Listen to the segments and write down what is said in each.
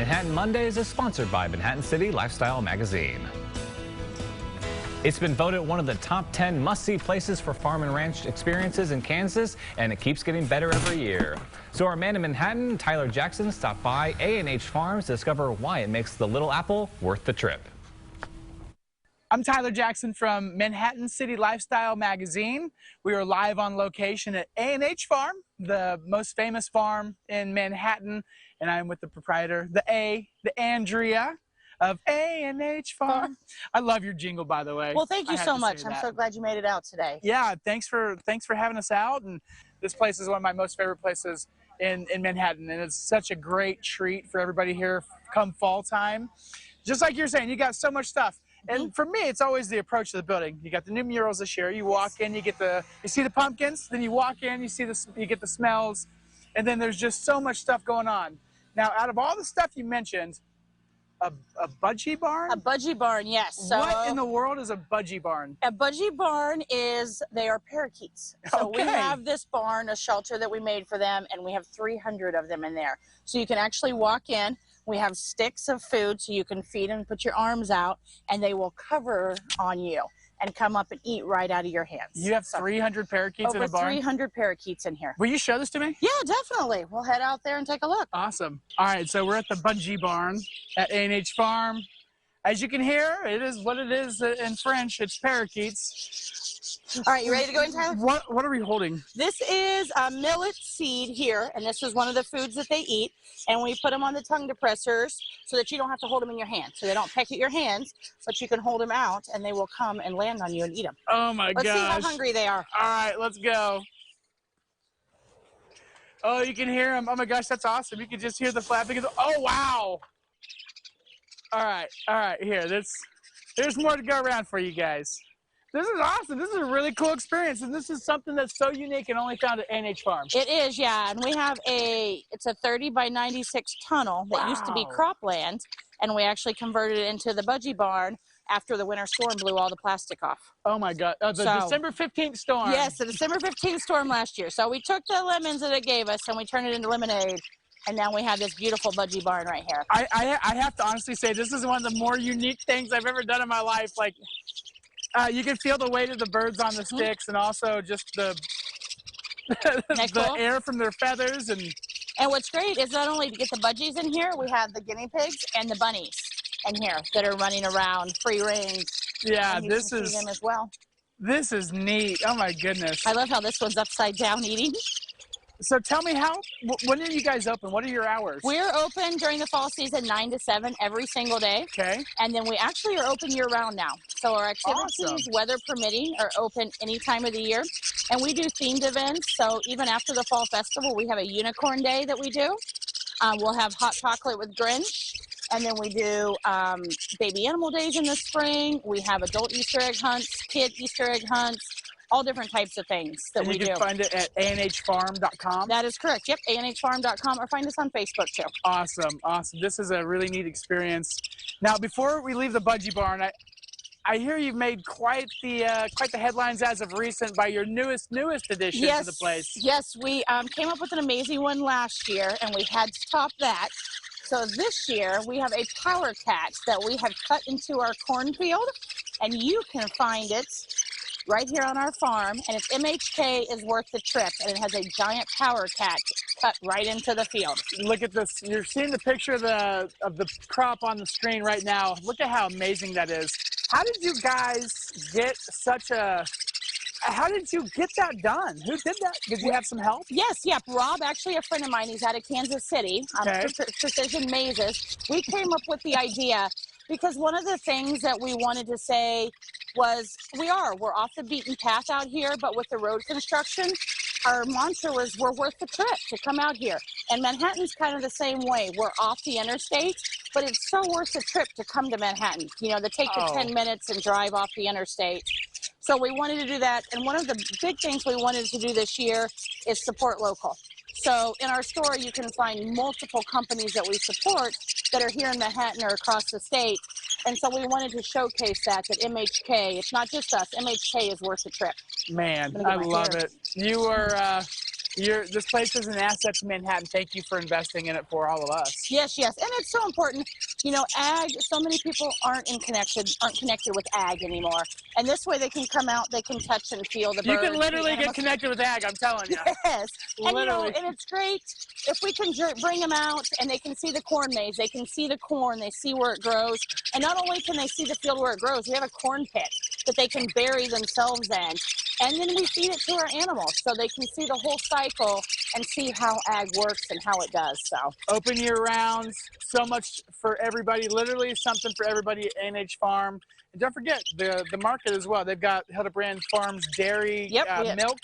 Manhattan Mondays is sponsored by Manhattan City Lifestyle Magazine. It's been voted one of the top 10 must-see places for farm and ranch experiences in Kansas, and it keeps getting better every year. So our man in Manhattan, Tyler Jackson, stopped by A&H Farms to discover why it makes the Little Apple worth the trip. I'm Tyler Jackson from Manhattan City Lifestyle Magazine. We are live on location at A&H Farm, the most famous farm in Manhattan, and I'm with the proprietor, the Andrea of A&H Farm. I love your jingle, by the way. Well, thank you so much. I'm so glad you made it out today. Yeah, thanks for having us out. And this place is one of my most favorite places in Manhattan, and it's such a great treat for everybody here come fall time. Just like you're saying, you got so much stuff. And for me, it's always the approach to the building. You got the new murals this year. You walk in, you see the pumpkins. Then you walk in, you get the smells, and then there's just so much stuff going on. Now, out of all the stuff you mentioned, a budgie barn? A budgie barn, yes. So what in the world is a budgie barn? A budgie barn they are parakeets. So we have this barn, a shelter that we made for them, and we have 300 of them in there. So you can actually walk in. We have sticks of food so you can feed and put your arms out, and they will cover on you and come up and eat right out of your hands. You have 300 parakeets in the barn? Over 300 parakeets in here. Will you show this to me? Yeah, definitely. We'll head out there and take a look. Awesome. All right, so we're at the budgie barn at A&H Farm. As you can hear, it is what it is in French. It's parakeets. All right, you ready to go in, Tyler? What are we holding? This is a millet seed here, and this is one of the foods that they eat. And we put them on the tongue depressors so that you don't have to hold them in your hand. So they don't peck at your hands, but you can hold them out, and they will come and land on you and eat them. Oh, my gosh. Let's see how hungry they are. All right, let's go. Oh, you can hear them. Oh, my gosh, that's awesome. You can just hear the flapping. Oh, wow. All right, here. There's more to go around for you guys. This is awesome. This is a really cool experience, and this is something that's so unique and only found at A&H Farm. It is, yeah, and we have it's a 30 by 96 tunnel that used to be cropland, and we actually converted it into the budgie barn after the winter storm blew all the plastic off. Oh, my God. The December 15th storm. Yes, the December 15th storm last year. So we took the lemons that it gave us, and we turned it into lemonade. And now we have this beautiful budgie barn right here. I have to honestly say this is one of the more unique things I've ever done in my life. Like, you can feel the weight of the birds on the sticks, and also just the air from their feathers. And what's great is not only to get the budgies in here, we have the guinea pigs and the bunnies in here that are running around free range. Yeah, this is them as well. This is neat. Oh my goodness! I love how this one's upside down eating. So tell me, when are you guys open? What are your hours? We're open during the fall season 9 to 7 every single day. Okay. And then we actually are open year-round now. So our activities, weather permitting, are open any time of the year. And we do themed events. So even after the fall festival, we have a unicorn day that we do. We'll have hot chocolate with Grinch. And then we do baby animal days in the spring. We have adult Easter egg hunts, kid Easter egg hunts. All different types of things that we do. You can find it at anhfarm.com? That is correct. Yep, anhfarm.com, or find us on Facebook, too. Awesome, awesome. This is a really neat experience. Now, before we leave the budgie barn, I hear you've made quite the headlines as of recent by your newest addition to the place. Yes, we came up with an amazing one last year, and we had to top that. So this year, we have a power cat that we have cut into our cornfield, and you can find it right here on our farm, and it's MHK is worth the trip, and it has a giant power cat cut right into the field. Look at this. You're seeing the picture of the crop on the screen right now. Look at how amazing that is. How did you guys get how did you get that done? Who did that? Did you have some help? Yes, yeah. Rob, actually a friend of mine, he's out of Kansas City, Precision Mazes. We came up with the idea because one of the things that we wanted to say was we're off the beaten path out here, but with the road construction, our mantra was we're worth the trip to come out here. And Manhattan's kind of the same way. We're off the interstate, but it's so worth the trip to come to Manhattan, to take the 10 minutes and drive off the interstate. So we wanted to do that. And one of the big things we wanted to do this year is support local. So in our store, you can find multiple companies that we support that are here in Manhattan or across the state. And so we wanted to showcase that MHK, it's not just us, MHK is worth the trip. Man, I love it. You were this place is an asset to Manhattan. Thank you for investing in it for all of us. Yes, yes, and it's so important. You know, ag. So many people aren't connected with ag anymore, and this way they can come out, they can touch and feel the birds. You can literally get connected with ag. I'm telling you. Yes, and Literally. you know, and it's great if we can bring them out and they can see the corn maze, they can see the corn, they see where it grows, and not only can they see the field where it grows, we have a corn pit that they can bury themselves in. And then we feed it to our animals so they can see the whole cycle and see how ag works and how it does. So open year round, so much for everybody, literally something for everybody at NH Farm. And don't forget the market as well. They've got Hildebrand Farms dairy, milk.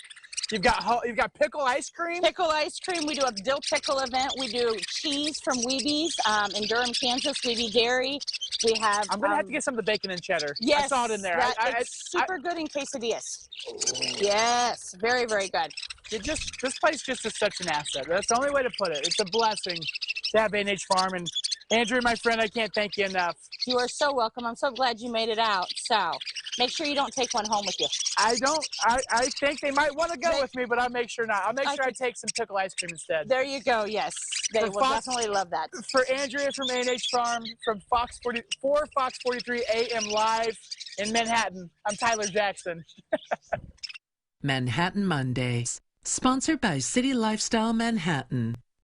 You've got pickle ice cream. Pickle ice cream. We do a dill pickle event. We do cheese from Weeby's in Durham, Kansas. Weeby Dairy. We have. I'm gonna have to get some of the bacon and cheddar. Yes, I saw it in there. It's super good in quesadillas. Yes, very, very good. This place just is such an asset. That's the only way to put it. It's a blessing to have NH Farm. And Andrew, my friend, I can't thank you enough. You are so welcome. I'm so glad you made it out. So make sure you don't take one home with you. I don't. I think they might want to go with me, but I'll make sure not. I'll make sure I take some pickle ice cream instead. There you go. Yes, they will definitely love that. For Andrea from NH Farm, from Fox 43 AM Live in Manhattan, I'm Tyler Jackson. Manhattan Mondays, sponsored by City Lifestyle Manhattan.